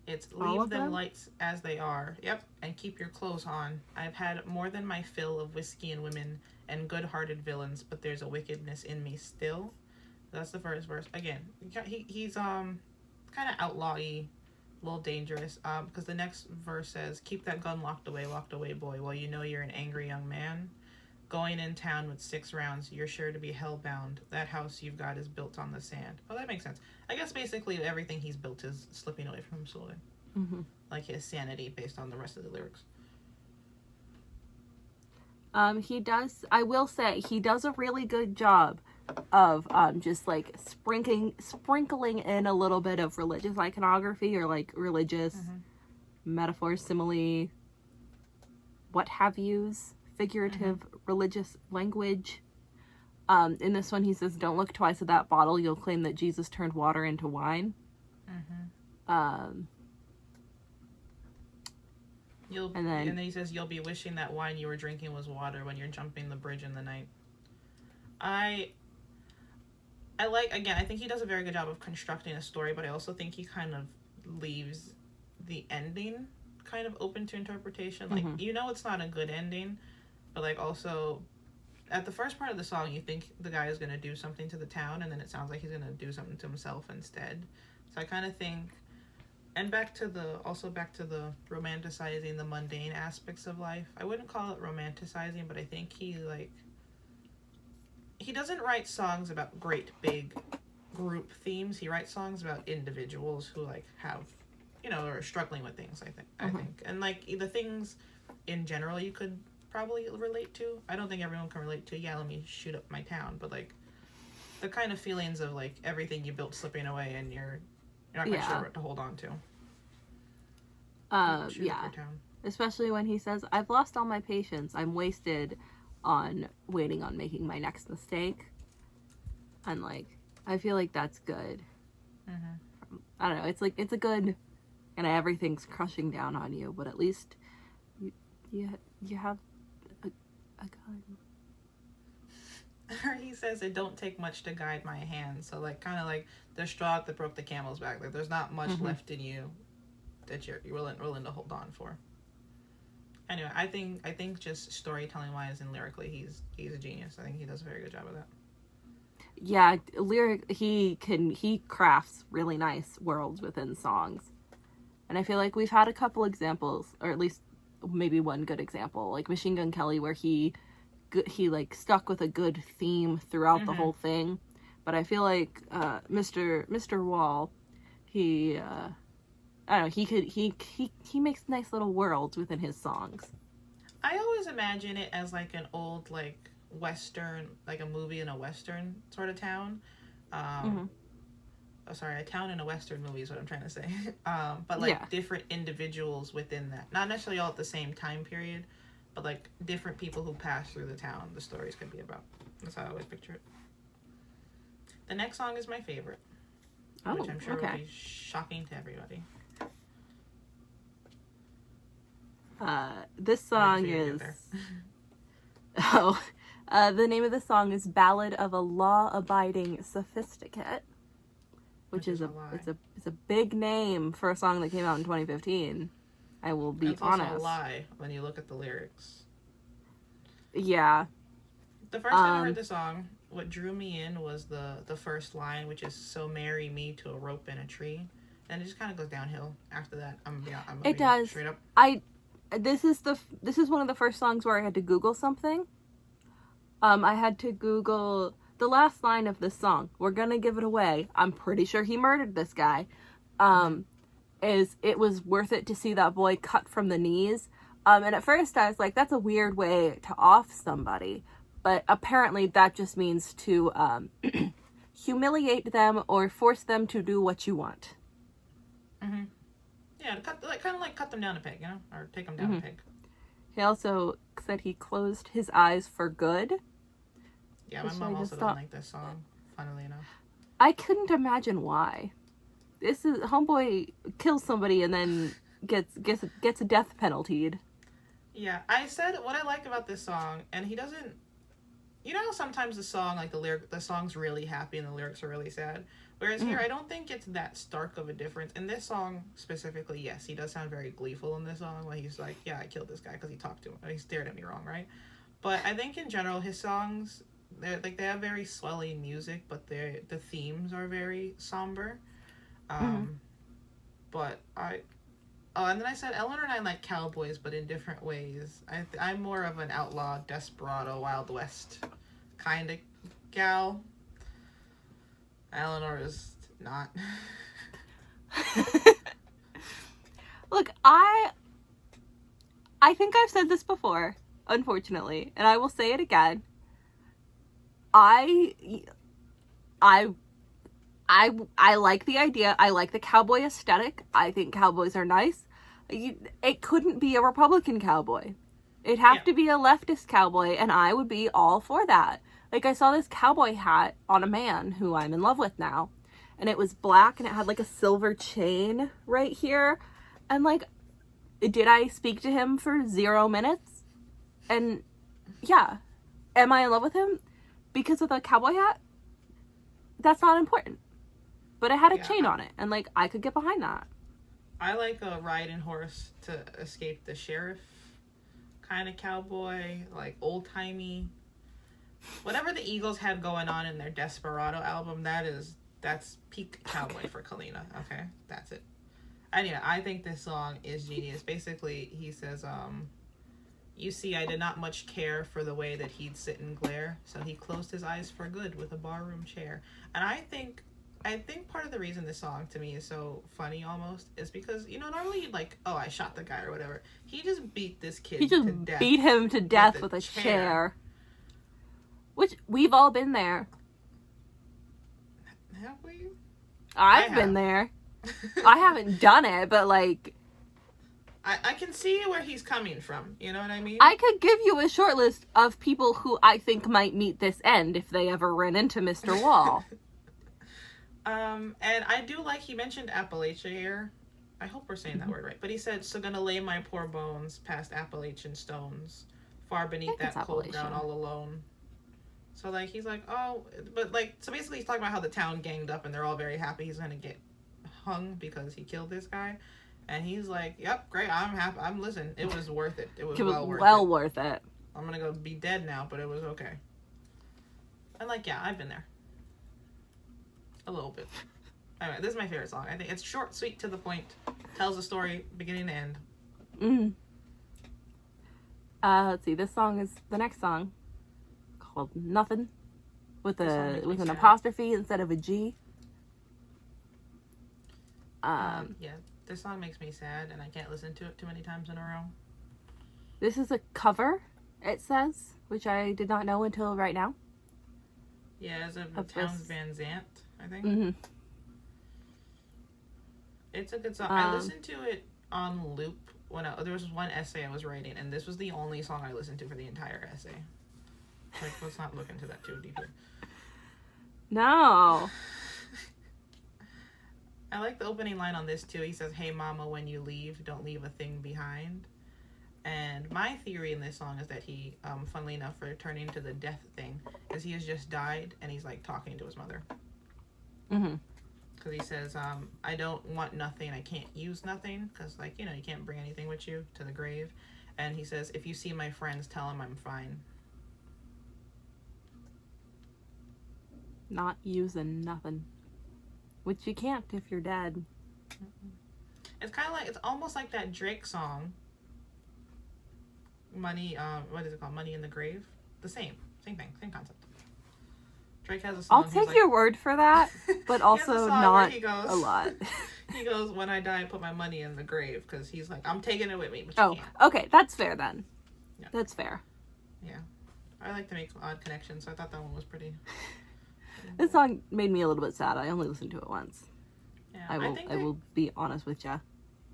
[SPEAKER 2] It's leave them lights as they are. Yep. And keep your clothes on. I've had more than my fill of whiskey and women and good-hearted villains, but there's a wickedness in me still. That's the first verse. Again, he's kind of outlaw-y, a little dangerous. Because the next verse says, keep that gun locked away, boy, while you know you're an angry young man. Going in town with 6 rounds, you're sure to be hellbound. That house you've got is built on the sand. Oh, that makes sense. I guess basically everything he's built is slipping away from him slowly. Mm-hmm. Like his sanity based on the rest of the lyrics.
[SPEAKER 3] He does, I will say, he does a really good job of just like sprinkling in a little bit of religious iconography or like religious metaphors, simile, what have yous. Figurative religious language. In this one he says, don't look twice at that bottle, you'll claim that Jesus turned water into wine. Um,
[SPEAKER 2] And then he says, "You'll be wishing that wine you were drinking was water when you're jumping the bridge in the night." I like, again, I think he does a very good job of constructing a story, but I also think he kind of leaves the ending kind of open to interpretation. Like, it's not a good ending, but like also at the first part of the song, you think the guy is going to do something to the town, and then it sounds like he's going to do something to himself instead. So I kind of think, and back to the romanticizing the mundane aspects of life. I wouldn't call it romanticizing, but I think he doesn't write songs about great big group themes. He writes songs about individuals who like have, are struggling with things, I think. And like the things in general you could probably relate to. I don't think everyone can relate to, let me shoot up my town, but like the kind of feelings of like everything you built slipping away and you're not quite sure what to hold on to.
[SPEAKER 3] Especially when he says, "I've lost all my patience. I'm wasted on waiting on making my next mistake." And like, I feel like that's good. I don't know. It's like, it's a good, and everything's crushing down on you, but at least you have a gun.
[SPEAKER 2] He says, "It don't take much to guide my hand." So like, kind of like the straw that broke the camel's back. Like, there's not much left in you that you're willing to hold on for. Anyway, I think just storytelling wise and lyrically, he's a genius. I think he does a very good job of that.
[SPEAKER 3] Yeah, he crafts really nice worlds within songs, and I feel like we've had a couple examples, or at least maybe one good example, like Machine Gun Kelly, where he like stuck with a good theme throughout the whole thing. But I feel like Mr. Wall, he I don't know, he makes nice little worlds within his songs.
[SPEAKER 2] I always imagine it as like an old like western, like a movie in a western sort of town. A town in a western movie is what I'm trying to say. But like different individuals within that, not necessarily all at the same time period, but like different people who pass through the town. The stories could be about. That's how I always picture it. The next song is my favorite, which I'm sure will be shocking to everybody.
[SPEAKER 3] This song is the name of the song is "Ballad of a Law-Abiding Sophisticate," which is it's a big name for a song that came out in 2015. I will be honest.
[SPEAKER 2] It's also a lie when you look at the lyrics.
[SPEAKER 3] Yeah.
[SPEAKER 2] The first time I heard the song, what drew me in was the first line, which is "So marry me to a rope in a tree," and it just kind of goes downhill after that. It does. Straight up.
[SPEAKER 3] This is one of the first songs where I had to Google something. I had to Google the last line of this song. "We're gonna give it away. I'm pretty sure he murdered this guy." Is "It was worth it to see that boy cut from the knees." And at first I was like, that's a weird way to off somebody. But apparently that just means to humiliate them or force them to do what you want.
[SPEAKER 2] Yeah, kind of like cut them down a peg, or take them down a peg.
[SPEAKER 3] He also said he closed his eyes for good.
[SPEAKER 2] Yeah, my mom also doesn't like this song, funnily enough.
[SPEAKER 3] I couldn't imagine why. This is homeboy kills somebody and then gets a death penalty.
[SPEAKER 2] Yeah, I said what I like about this song, and he doesn't. You know how sometimes the song, like the song's really happy and the lyrics are really sad. Whereas here, I don't think it's that stark of a difference. In this song specifically, yes, he does sound very gleeful in this song when he's like, "Yeah, I killed this guy because he talked to him. He stared at me wrong, right?" But I think in general, his songs, they have very swelling music, but the themes are very somber. But and then I said Eleanor and I like cowboys, but in different ways. I'm more of an outlaw, desperado, Wild West kind of gal. Eleanor is not.
[SPEAKER 3] Look, I think I've said this before, unfortunately, and I will say it again. I like the idea. I like the cowboy aesthetic. I think cowboys are nice. It couldn't be a Republican cowboy. It'd have to be a leftist cowboy, and I would be all for that. Like, I saw this cowboy hat on a man who I'm in love with now, and it was black, and it had like a silver chain right here. And like, did I speak to him for 0 minutes? And yeah, am I in love with him because of the cowboy hat? That's not important. But it had a chain on it, and like, I could get behind that.
[SPEAKER 2] I like a riding horse to escape the sheriff kind of cowboy, like old-timey. Whatever the Eagles had going on in their Desperado album, that's peak cowboy for Kalina, okay? That's it. And yeah, I think this song is genius. Basically, he says, you see, I did not much care for the way that he'd sit and glare, so he closed his eyes for good with a barroom chair. And I think part of the reason this song to me is so funny almost is because, you know, normally you'd like, oh, I shot the guy or whatever. He just beat this kid to death. He just
[SPEAKER 3] beat him to death with a chair. Which, we've all been there.
[SPEAKER 2] Have we?
[SPEAKER 3] I've been there. I haven't done it, but like...
[SPEAKER 2] I can see where he's coming from. You know what I mean?
[SPEAKER 3] I could give you a short list of people who I think might meet this end if they ever ran into Mr. Wall.
[SPEAKER 2] And I do like, he mentioned Appalachia here. I hope we're saying that word right. But he said, so gonna lay my poor bones past Appalachian stones, far beneath that cold ground all alone. So, like, he's like, oh, but, like, so basically he's talking about how the town ganged up and they're all very happy he's gonna get hung because he killed this guy. And he's like, yep, great, I'm happy. Listen, it was worth it. It was well worth it. I'm gonna go be dead now, but it was okay. And, like, yeah, I've been there. A little bit. Anyway, this is my favorite song. I think it's short, sweet, to the point. Tells the story, beginning to end.
[SPEAKER 3] Let's see, this song is the next song. Called Nothing. With an apostrophe instead of a G.
[SPEAKER 2] Yeah, this song makes me sad, and I can't listen to it too many times in a row.
[SPEAKER 3] This is a cover, it says, which I did not know until right now.
[SPEAKER 2] Yeah, it's a Townes Van Zandt, I think. It's a good song. I listened to it on loop when there was one essay I was writing, and this was the only song I listened to for the entire essay. Like, let's not look into that too deeply.
[SPEAKER 3] No.
[SPEAKER 2] I like the opening line on this too. He says, hey mama, when you leave, don't leave a thing behind. And my theory in this song is that he, funnily enough, for turning to the death thing, is he has just died and he's like talking to his mother. Because he says, I don't want nothing, I can't use nothing, because, like, you know, you can't bring anything with you to the grave. And he says, if you see my friends, tell them I'm fine.
[SPEAKER 3] Not using nothing. Which you can't if you're dead.
[SPEAKER 2] It's kind of like, it's almost like that Drake song. Money, what is it called? Money in the Grave? The same thing, same concept. Drake has a song.
[SPEAKER 3] I'll take your word for that, but also not a lot.
[SPEAKER 2] He goes, when I die, I put my money in the grave, because he's like, I'm taking it with me, but you can't.
[SPEAKER 3] Okay, that's fair then. Yeah. That's fair.
[SPEAKER 2] Yeah. I like to make some odd connections, so I thought that one was pretty...
[SPEAKER 3] This song made me a little bit sad. I only listened to it once.
[SPEAKER 2] Yeah,
[SPEAKER 3] I will be honest with ya.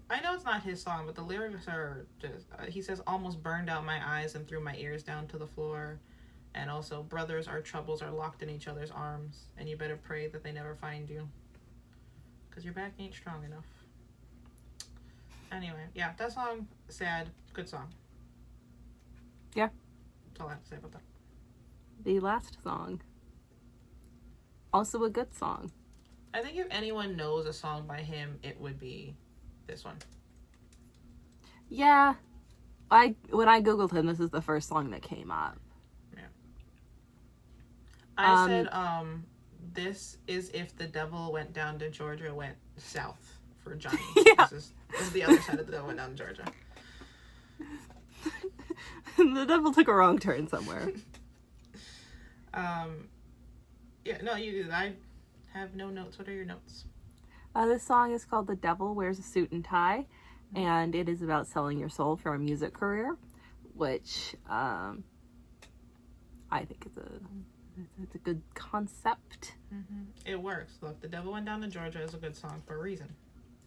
[SPEAKER 2] I know it's not his song, but the lyrics are just... he says, almost burned out my eyes and threw my ears down to the floor. And also, brothers, our troubles are locked in each other's arms. And you better pray that they never find you. Because your back ain't strong enough. Anyway, yeah, that song, sad, good song.
[SPEAKER 3] Yeah.
[SPEAKER 2] That's all I have to say about that.
[SPEAKER 3] The last song. Also a good song.
[SPEAKER 2] I think if anyone knows a song by him, it would be this one.
[SPEAKER 3] Yeah. When I Googled him, this is the first song that came up.
[SPEAKER 2] Yeah. I said, this is if the devil went down to Georgia, went south for Johnny.
[SPEAKER 3] Yeah.
[SPEAKER 2] This is the other side of the devil went down to Georgia.
[SPEAKER 3] The devil took a wrong turn somewhere.
[SPEAKER 2] Yeah, no, I have no notes. What are your notes?
[SPEAKER 3] This song is called The Devil Wears a Suit and Tie, and it is about selling your soul for a music career, which I think it's a good concept.
[SPEAKER 2] It works. Look, The Devil Went Down to Georgia is a good song for a reason.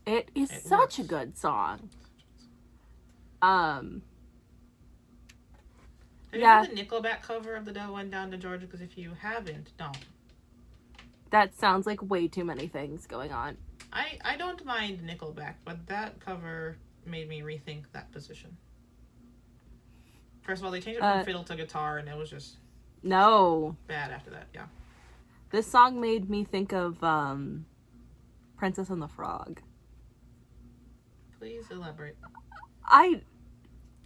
[SPEAKER 3] It is such a good song.
[SPEAKER 2] Have you heard the Nickelback cover of The Devil Went Down to Georgia? Because if you haven't, don't.
[SPEAKER 3] That sounds like way too many things going on.
[SPEAKER 2] I don't mind Nickelback, but that cover made me rethink that position. First of all, they changed it from fiddle to guitar, and it was just
[SPEAKER 3] no
[SPEAKER 2] bad after that. Yeah.
[SPEAKER 3] This song made me think of Princess and the Frog.
[SPEAKER 2] Please elaborate.
[SPEAKER 3] I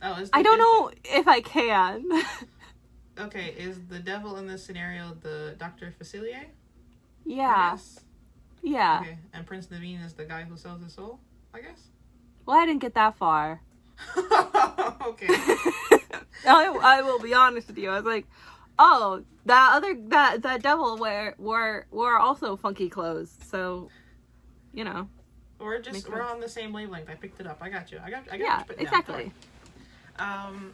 [SPEAKER 3] don't know if I can.
[SPEAKER 2] Okay, is the devil in this scenario the Dr. Facilier?
[SPEAKER 3] Yeah. Yeah.
[SPEAKER 2] Okay, and Prince Naveen is the guy who sells his soul, I guess?
[SPEAKER 3] Well, I didn't get that far.
[SPEAKER 2] Okay.
[SPEAKER 3] I will be honest with you. I was like, oh, that devil wore also funky clothes. So, you know.
[SPEAKER 2] We're on the same wavelength. I picked it up. I got you. I got
[SPEAKER 3] yeah,
[SPEAKER 2] you put
[SPEAKER 3] exactly.
[SPEAKER 2] Down.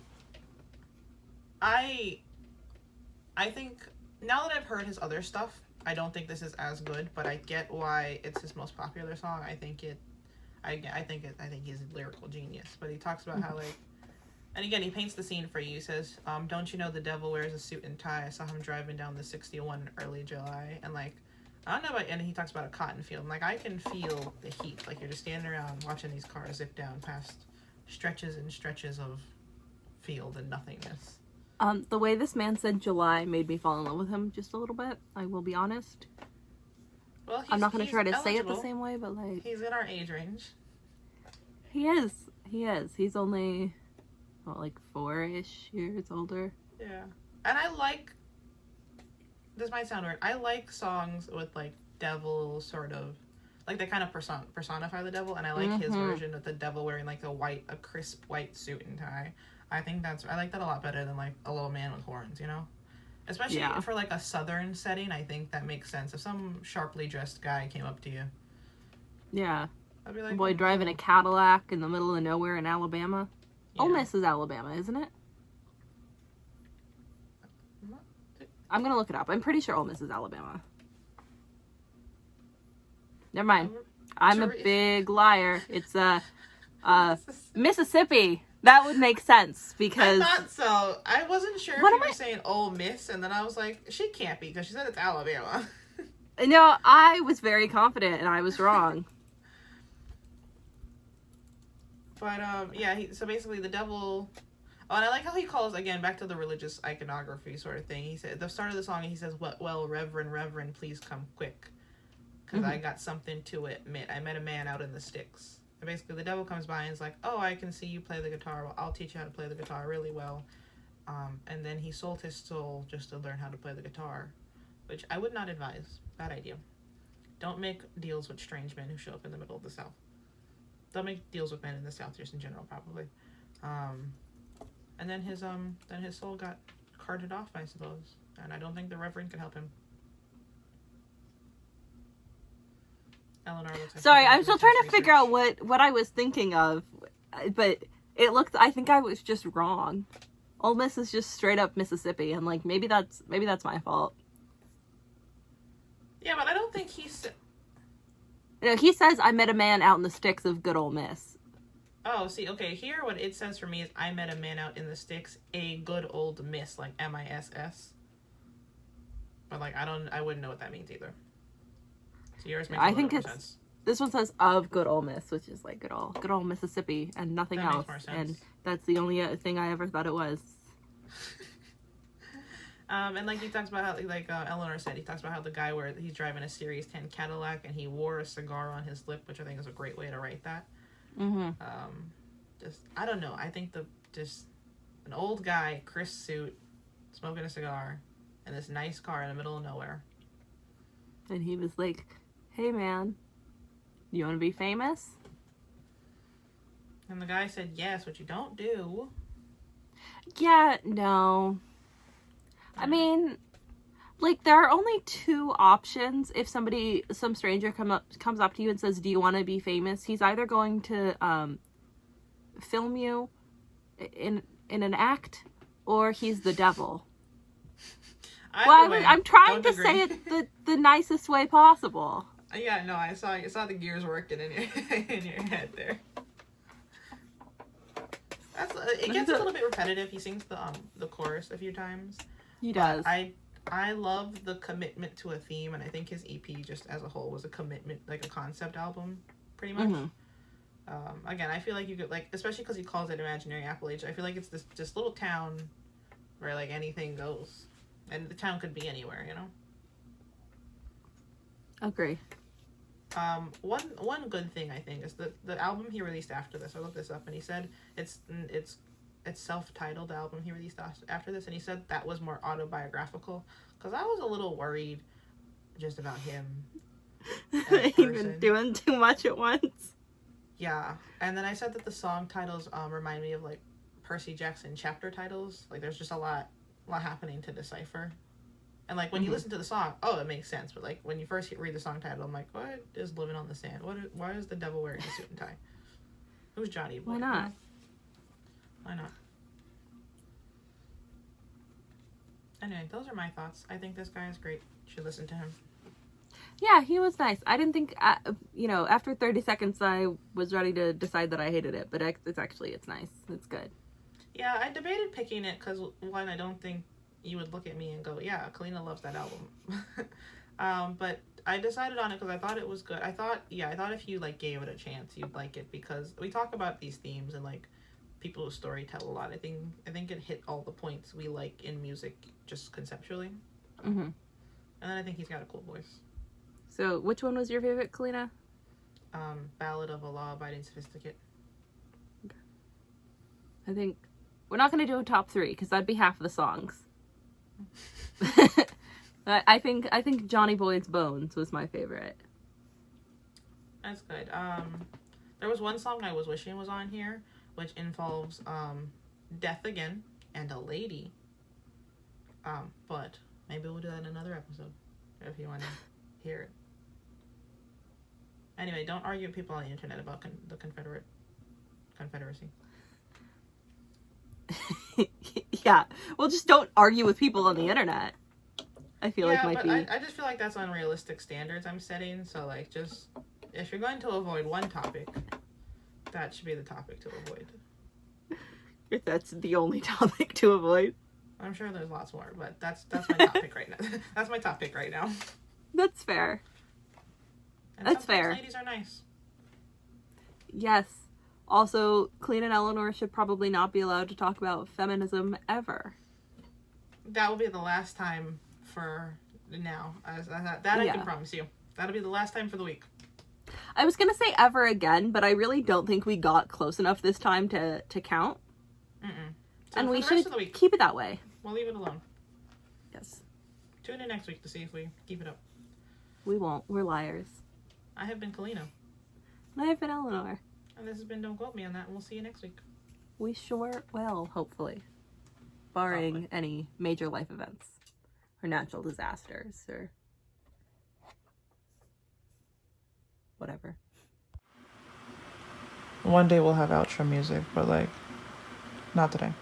[SPEAKER 2] I think now that I've heard his other stuff, I don't think this is as good, but I get why it's his most popular song. I think he's a lyrical genius. But he talks about how and again he paints the scene for you. He says, "Don't you know the devil wears a suit and tie? I saw him driving down the 61 in early July." And I don't know about, and he talks about a cotton field. And I can feel the heat. You're just standing around watching these cars zip down past stretches and stretches of field and nothingness.
[SPEAKER 3] The way this man said July made me fall in love with him just a little bit. I will be honest.
[SPEAKER 2] Well,
[SPEAKER 3] I'm not going to try to say it the same way, but
[SPEAKER 2] he's in our age range.
[SPEAKER 3] He is. He's only 4-ish years older.
[SPEAKER 2] Yeah. And this might sound weird. I like songs with devil sort of they kind of personify the devil, and I like his version of the devil wearing a crisp white suit and tie. I like that a lot better than a little man with horns, especially for a southern setting. I think that makes sense. If some sharply dressed guy came up to you,
[SPEAKER 3] yeah,
[SPEAKER 2] I'd be like,
[SPEAKER 3] boy driving a Cadillac in the middle of nowhere in Alabama. Yeah. Ole Miss is Alabama, isn't it? I'm gonna look it up. I'm pretty sure Ole Miss is Alabama. Never mind. I'm a big liar. It's Mississippi. That would make sense because
[SPEAKER 2] I thought so. I wasn't sure if you were saying Ole Miss, and then I was like, she can't be because she said it's Alabama.
[SPEAKER 3] No, I was very confident and I was wrong.
[SPEAKER 2] But so basically the devil. Oh, and I like how he calls again back to the religious iconography sort of thing. He said at the start of the song, he says, "Well, Reverend, please come quick, because I got something to admit. I met a man out in the sticks." And basically, the devil comes by and is like, "Oh, I can see you play the guitar. Well, I'll teach you how to play the guitar really well." And then he sold his soul just to learn how to play the guitar, which I would not advise. Bad idea. Don't make deals with strange men who show up in the middle of the South. Don't make deals with men in the South just in general, probably. And then his soul got carted off, I suppose. And I don't think the Reverend could help him. Eleanor looks like
[SPEAKER 3] sorry, I'm still trying to figure out what I was thinking of, but I think I was just wrong. Ole Miss is just straight up Mississippi, and maybe that's my fault.
[SPEAKER 2] Yeah, but I don't think he said.
[SPEAKER 3] He says I met a man out in the sticks of good Ole Miss.
[SPEAKER 2] Oh, see, okay, here what it says for me is I met a man out in the sticks, a good old miss, MISS. But I wouldn't know what that means either. So yours makes a little more sense.
[SPEAKER 3] This one says of good Ole Miss, which is good old Mississippi and nothing else. Makes more sense. And that's the only thing I ever thought it was.
[SPEAKER 2] And he talks about how Eleanor said, he talks about how the guy where he's driving a Series 10 Cadillac and he wore a cigar on his lip, which I think is a great way to write that. Mm-hmm. I don't know. I think an old guy, crisp suit, smoking a cigar, and this nice car in the middle of nowhere.
[SPEAKER 3] And he was like, "Hey man, you want to be famous?"
[SPEAKER 2] And the guy said, "Yes, which you don't do."
[SPEAKER 3] Yeah, no. I mean, there are only two options. If some stranger comes up to you and says, "Do you want to be famous?" He's either going to film you in an act, or he's the devil. I'm trying to say it the nicest way possible.
[SPEAKER 2] Yeah, no, I saw the gears working in your head there. It gets a little bit repetitive. He sings the chorus a few times.
[SPEAKER 3] He does.
[SPEAKER 2] I I love the commitment to a theme, and I think his EP just as a whole was a commitment, like a concept album, pretty much. Again, I feel like you could, like, especially because he calls it Imaginary Appalachia, I feel like it's this little town where, like, anything goes. And the town could be anywhere, you know?
[SPEAKER 3] Agree.
[SPEAKER 2] One good thing, I think, is the album he released after this. I looked this up, and he said it's self-titled, the album he released after this, and he said that was more autobiographical, because I was a little worried just about him.
[SPEAKER 3] Even doing too much at once.
[SPEAKER 2] Yeah, and then I said that the song titles remind me of, like, Percy Jackson chapter titles. Like, there's just a lot happening to decipher. And, like, when you listen to the song, oh, it makes sense. But, like, when you first read the song title, I'm like, what is Living on the Sand? Why is the devil wearing a suit and tie? Who's Johnny Boy?
[SPEAKER 3] Why not?
[SPEAKER 2] Why not? Anyway, those are my thoughts. I think this guy is great. You should listen to him.
[SPEAKER 3] Yeah, he was nice. I didn't think, after 30 seconds, I was ready to decide that I hated it. But it's nice. It's good.
[SPEAKER 2] Yeah, I debated picking it because, one, I don't think you would look at me and go, yeah, Kalina loves that album. But I decided on it because I thought it was good. I thought if you, like, gave it a chance, you'd like it, because we talk about these themes and, like, people who story tell a lot. I think it hit all the points we like in music, just conceptually. And then I think he's got a cool voice.
[SPEAKER 3] So, which one was your favorite, Kalina?
[SPEAKER 2] Ballad of a Law-Abiding Sophisticate.
[SPEAKER 3] Okay. I think we're not going to do a top 3 because that'd be half of the songs. I think Johnny Boyd's Bones was my favorite.
[SPEAKER 2] That's good. There was one song I was wishing was on here, which involves death again and a lady. But maybe we'll do that in another episode if you want to hear it. Anyway, don't argue with people on the internet about the Confederacy.
[SPEAKER 3] Yeah, well, just don't argue with people on the internet. I feel like might be.
[SPEAKER 2] I just feel like that's unrealistic standards I'm setting. So, like, just if you're going to avoid one topic, that should be the topic to avoid.
[SPEAKER 3] If that's the only topic to avoid.
[SPEAKER 2] I'm sure there's lots more, but that's my topic right now. That's my topic right now.
[SPEAKER 3] That's fair.
[SPEAKER 2] And
[SPEAKER 3] that's fair.
[SPEAKER 2] Ladies are nice.
[SPEAKER 3] Yes. Also, Clean and Eleanor should probably not be allowed to talk about feminism ever.
[SPEAKER 2] That will be the last time for now. That I can promise you. That'll be the last time for the week.
[SPEAKER 3] I was going to say ever again, but I really don't think we got close enough this time to count.
[SPEAKER 2] So
[SPEAKER 3] and we should keep it that way.
[SPEAKER 2] We'll leave it alone.
[SPEAKER 3] Yes.
[SPEAKER 2] Tune in next week to see if we keep it up.
[SPEAKER 3] We won't. We're liars.
[SPEAKER 2] I have been Kalina.
[SPEAKER 3] And I have been Eleanor.
[SPEAKER 2] And this has been Don't Quote Me on That, and we'll see you next week.
[SPEAKER 3] We sure will, hopefully. Barring any major life events. Or natural disasters, or whatever.
[SPEAKER 1] One day we'll have outro music, but, like, not today.